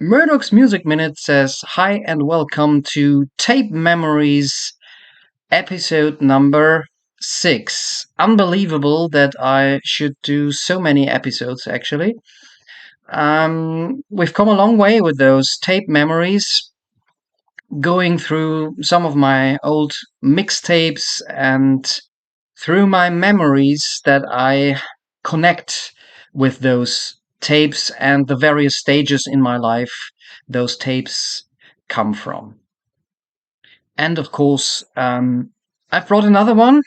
Murdoch's Music Minute says hi and welcome to Tape Memories episode number 6. Unbelievable that I should do so many episodes actually. We've come a long way with those tape memories, going through some of my old mixtapes and through my memories that I connect with those tapes and the various stages in my life those tapes come from. And of course, I've brought another one.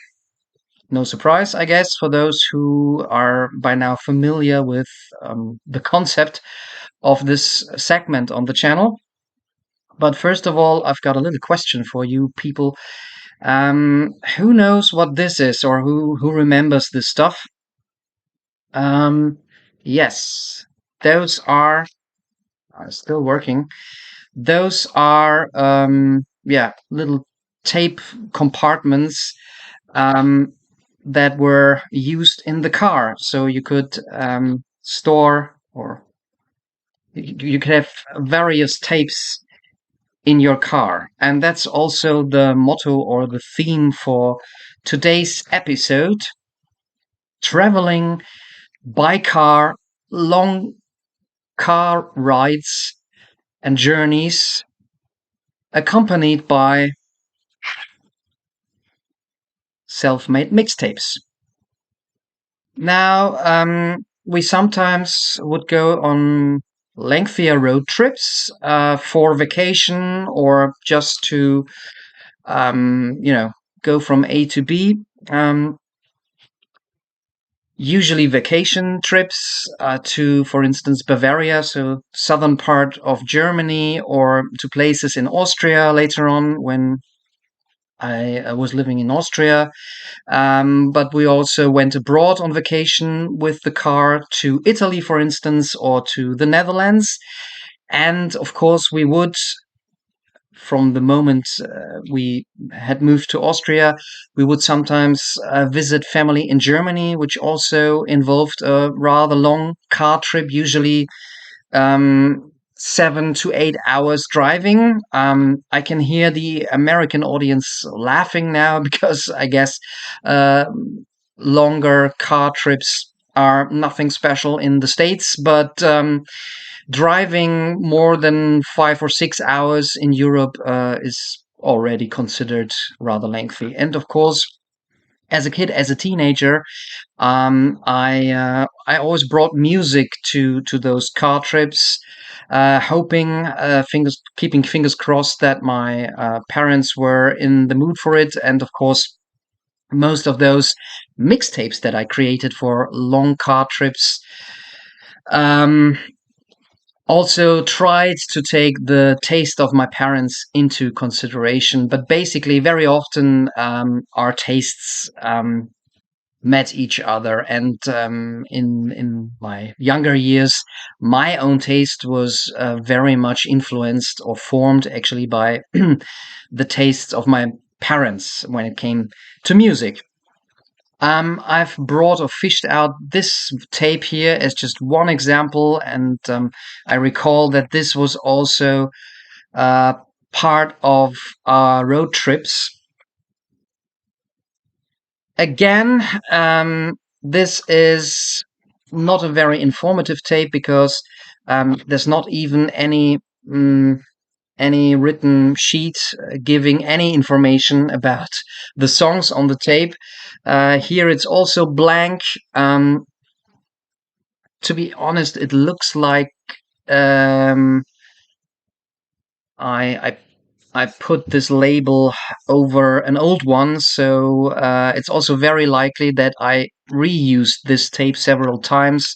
No surprise, I guess, for those who are by now familiar with the concept of this segment on the channel. But first of all, I've got a little question for you people. Who knows what this is, or who remembers this stuff? Um, yes, those are still working. Those are little tape compartments um, that were used in the car, so you could store, or you could have various tapes in your car, and that's also the motto or the theme for today's episode: traveling by car, long car rides and journeys accompanied by self-made mixtapes. Now, we sometimes would go on lengthier road trips for vacation or just to, go from A to B. Usually vacation trips to, for instance, Bavaria, so southern part of Germany, or to places in Austria later on when I was living in Austria. But we also went abroad on vacation with the car to Italy, for instance, or to the Netherlands. And of course, we would, from the moment we had moved to Austria, we would sometimes visit family in Germany, which also involved a rather long car trip, usually 7 to 8 hours driving. I can hear the American audience laughing now because I guess uh, longer car trips are nothing special in the States, but driving more than 5 or 6 hours in Europe is already considered rather lengthy. And of course, as a kid, as a teenager, I always brought music to those car trips, hoping keeping fingers crossed that my parents were in the mood for it. And of course, most of those mixtapes that I created for long car trips um, also tried to take the taste of my parents into consideration. But basically, very often our tastes met each other. And in my younger years, my own taste was very much influenced or formed actually by the tastes of my parents when it came to music. I've brought or fished out this tape here as just one example, and I recall that this was also uh, part of our road trips. Again, this is not a very informative tape because there's not even mm, any written sheet giving any information about the songs on the tape. Here it's also blank. To be honest, it looks like um, I I put this label over an old one, so it's also very likely that I reused this tape several times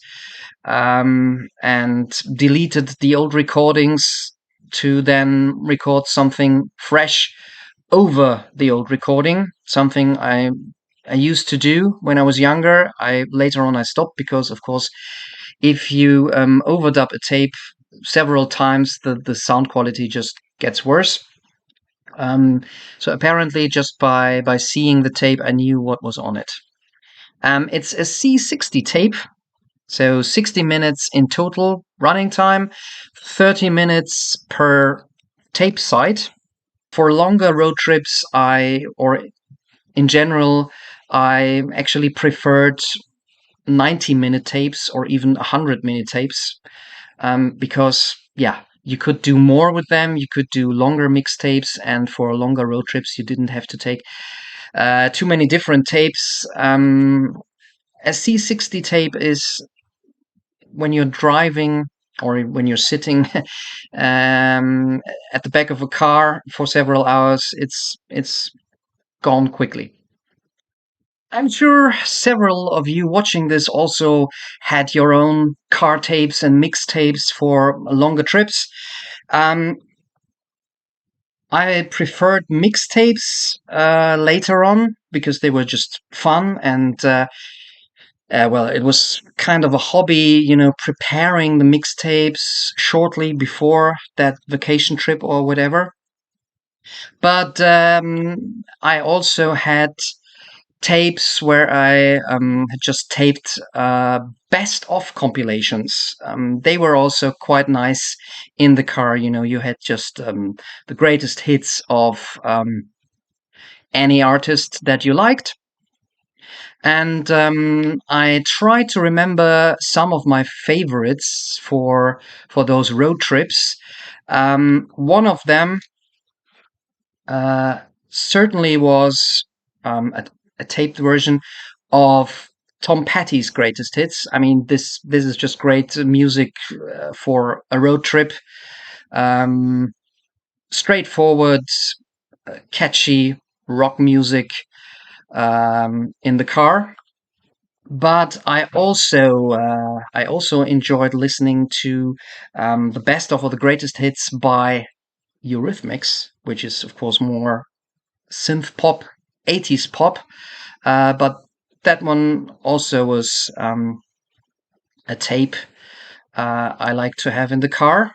and deleted the old recordings to then record something fresh over the old recording. Something I used to do when I was younger. I later on I stopped because, of course, if you overdub a tape several times, the sound quality just gets worse. So apparently, just by seeing the tape, I knew what was on it. It's a C60 tape, So 60 minutes in total running time, 30 minutes per tape side. For longer road trips, or in general, I actually preferred 90-minute tapes or even 100-minute tapes, because, yeah, you could do more with them. You could do longer mixtapes, and for longer road trips, you didn't have to take too many different tapes. A C60 tape is when you're driving or when you're sitting at the back of a car for several hours. It's gone quickly. I'm sure several of you watching this also had your own car tapes and mixtapes for longer trips. Um, I preferred mixtapes later on because they were just fun, and well, it was kind of a hobby, preparing the mixtapes shortly before that vacation trip or whatever. But I also had tapes where I had just taped best of compilations. They were also quite nice in the car. You had just the greatest hits of any artist that you liked. And I tried to remember some of my favorites for those road trips. One of them uh, certainly was a taped version of Tom Petty's greatest hits. I mean, this is just great music for a road trip. Um, Straightforward, catchy rock music in the car. But I also enjoyed listening to the best of all the greatest hits by Eurythmics, which is of course more synth pop, 80s pop. But that one also was a tape I like to have in the car.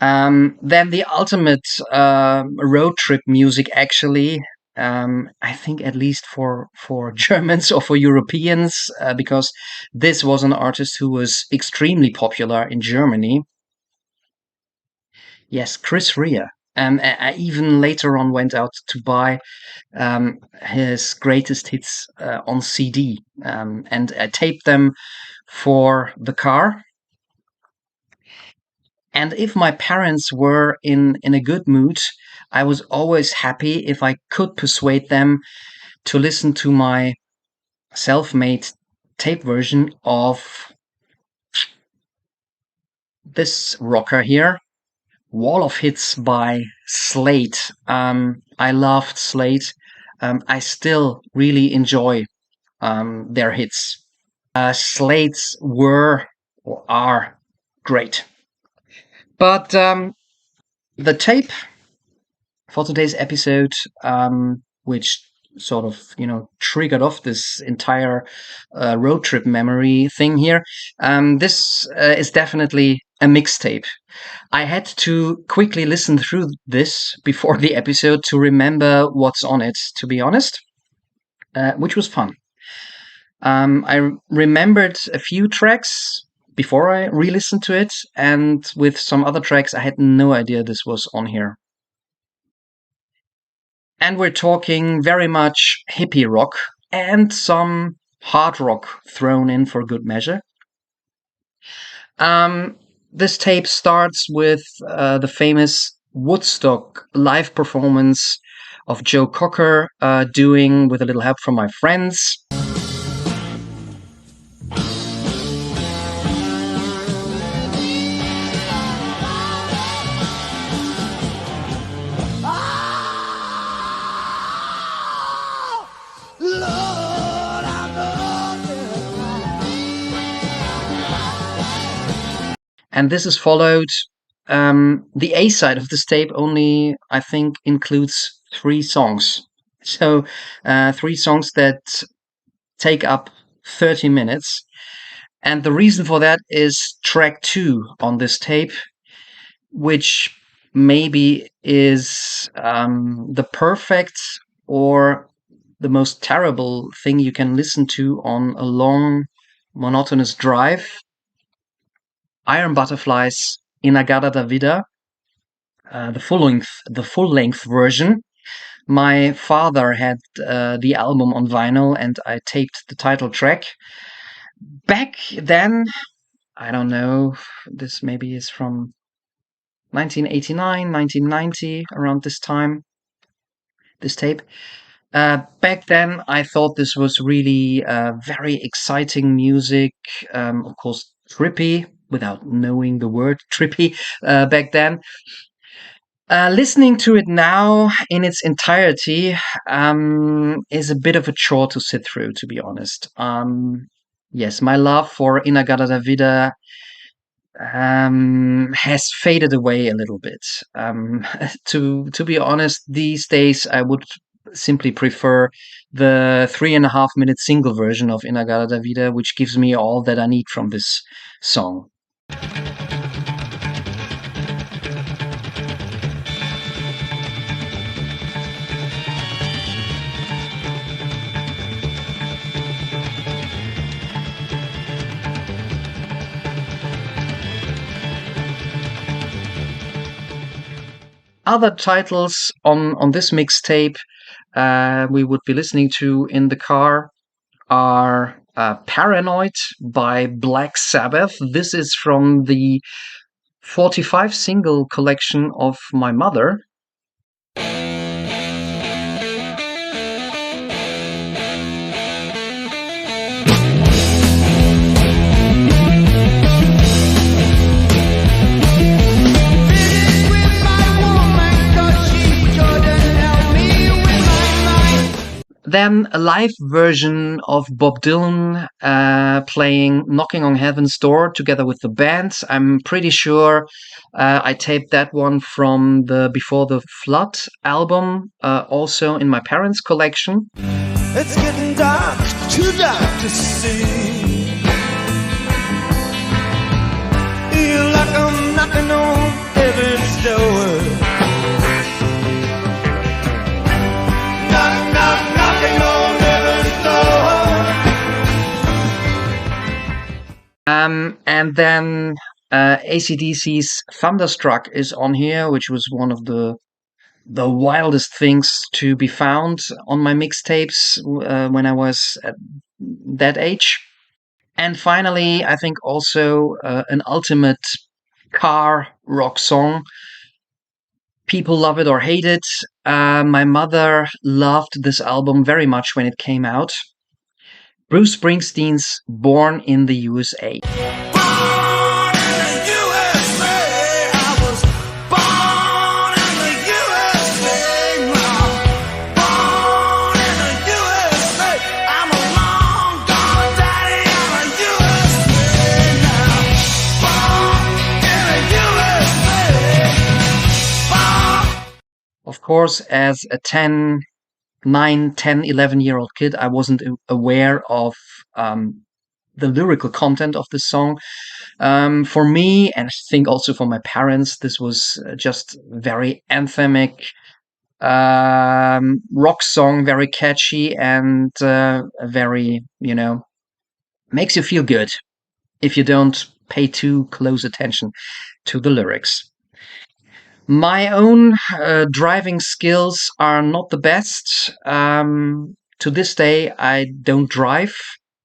Then the ultimate road trip music, actually. I think at least for Germans or for Europeans, because this was an artist who was extremely popular in Germany. Yes, Chris Rea. I even later on went out to buy his greatest hits on CD, and I taped them for the car. And if my parents were in a good mood, I was always happy if I could persuade them to listen to my self-made tape version of this rocker here, Wall of Hits by Slade. I loved Slade. I still really enjoy their hits. Slade's were or are great. But the tape for today's episode, which sort of triggered off this entire road trip memory thing here. This is definitely a mixtape. I had to quickly listen through this before the episode to remember what's on it, to be honest, which was fun. I remembered a few tracks before I re-listened to it, and with some other tracks, I had no idea this was on here. And we're talking very much hippie rock and some hard rock thrown in for good measure. Um, this tape starts with the famous Woodstock live performance of Joe Cocker doing With a Little Help from My Friends. And this is followed. The A side of this tape only, I think, includes 3 songs. So 3 songs that take up 30 minutes. And the reason for that is track 2 on this tape, which maybe is the perfect or the most terrible thing you can listen to on a long, monotonous drive. Iron Butterflies, Inagada da Vida, the full length version. My father had the album on vinyl, and I taped the title track. Back then, I don't know, this maybe is from 1989, 1990, around this time, this tape. Back then, I thought this was really very exciting music, of course, trippy, without knowing the word trippy back then. Listening to it now in its entirety is a bit of a chore to sit through, to be honest. Yes, my love for Inagada da Vida has faded away a little bit. To be honest, these days I would simply prefer the 3.5 minute single version of Inagada da Vida, which gives me all that I need from this song. Other titles on this mixtape we would be listening to in the car are Paranoid by Black Sabbath. This is from the 45 single collection of my mother. Then a live version of Bob Dylan playing Knocking on Heaven's Door together with the band. I'm pretty sure I taped that one from the Before the Flood album, also in my parents' collection. It's getting dark, too dark to see. Feel like I'm knocking on heaven's door. And then AC/DC's Thunderstruck is on here, which was one of the wildest things to be found on my mixtapes when I was at that age. And finally, I think also an ultimate car rock song. People love it or hate it. My mother loved this album very much when it came out. Bruce Springsteen's Born in the USA. Of course, as a 9, 10, 11-year-old kid, I wasn't aware of the lyrical content of this song. For me, and I think also for my parents, this was just very anthemic rock song, very catchy and very, makes you feel good if you don't pay too close attention to the lyrics. My own driving skills are not the best. To this day, I don't drive,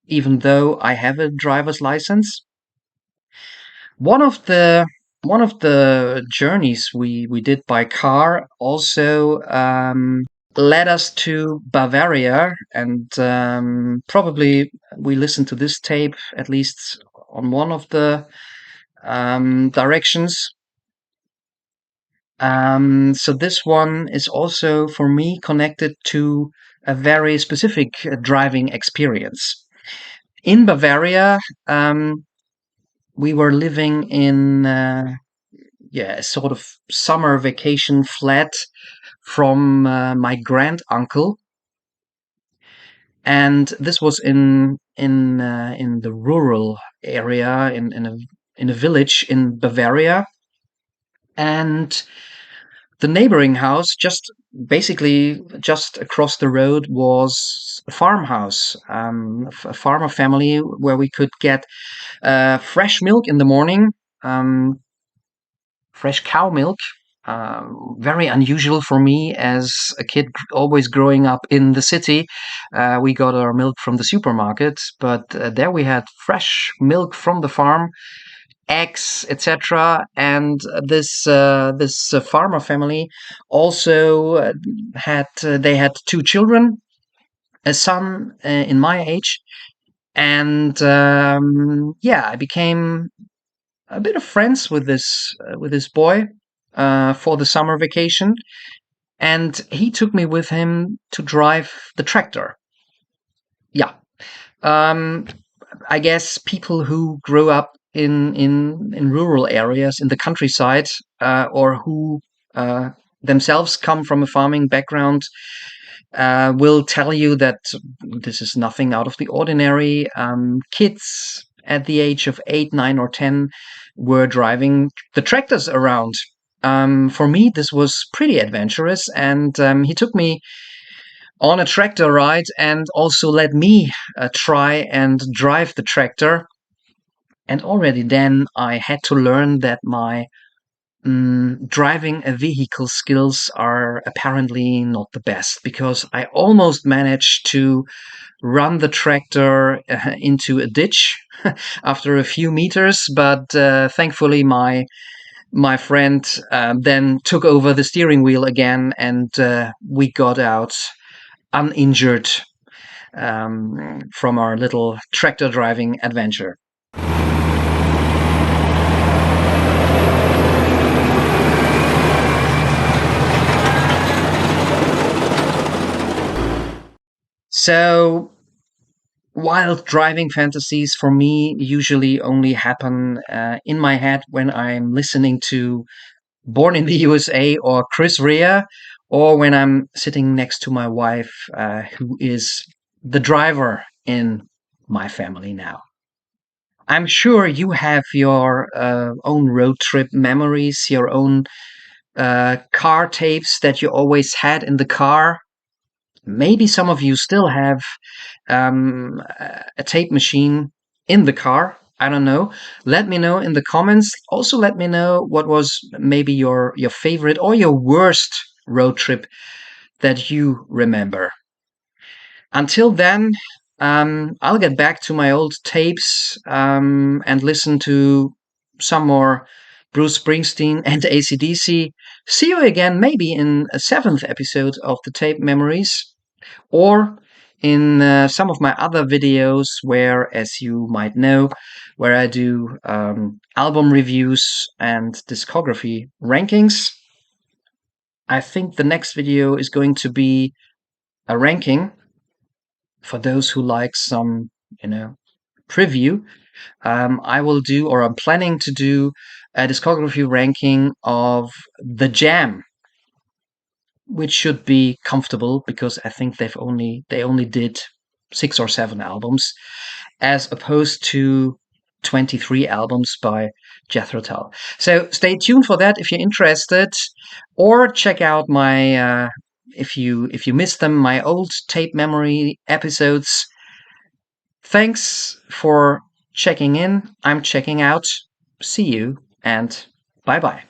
even though I have a driver's license. One of the journeys we did by car also led us to Bavaria, and probably we listened to this tape at least on one of the directions. So this one is also for me connected to a very specific driving experience. In Bavaria, we were living in a sort of summer vacation flat from my grand uncle, and this was in the rural area in a village in Bavaria. And the neighboring house, just basically just across the road was a farmhouse, a farmer family where we could get fresh milk in the morning, um, fresh cow milk. Very unusual for me as a kid, always growing up in the city. We got our milk from the supermarket, but there we had fresh milk from the farm, eggs, etc. And this farmer family also they had two children, a son in my age, and yeah, I became a bit of friends with this boy for the summer vacation, and he took me with him to drive the tractor. Yeah, um, I guess people who grow up in rural areas in the countryside, or who themselves come from a farming background, will tell you that this is nothing out of the ordinary. Kids at the age of 8, 9, or 10 were driving the tractors around. For me, this was pretty adventurous, and he took me on a tractor ride and also let me try and drive the tractor. And already then, I had to learn that my driving a vehicle skills are apparently not the best, because I almost managed to run the tractor into a ditch after a few meters, but thankfully my friend then took over the steering wheel again, and we got out uninjured from our little tractor driving adventure. So, wild driving fantasies for me usually only happen in my head when I'm listening to Born in the USA or Chris Rea, or when I'm sitting next to my wife, who is the driver in my family now. I'm sure you have your own road trip memories, your own car tapes that you always had in the car. Maybe some of you still have a tape machine in the car. I don't know. Let me know in the comments. Also, let me know what was maybe your favorite or your worst road trip that you remember. Until then, I'll get back to my old tapes and listen to some more Bruce Springsteen and AC/DC. See you again, maybe in a seventh episode of the Tape Memories, or in some of my other videos where, as you might know, where I do album reviews and discography rankings. I think the next video is going to be a ranking for those who like some, preview. I will do, or I'm planning to do, a discography ranking of The Jam, which should be comfortable because I think they only did 6 or 7 albums, as opposed to 23 albums by Jethro Tull. So stay tuned for that if you're interested, or check out my if you missed them, my old tape memory episodes. Thanks for checking in. I'm checking out. See you, and bye bye.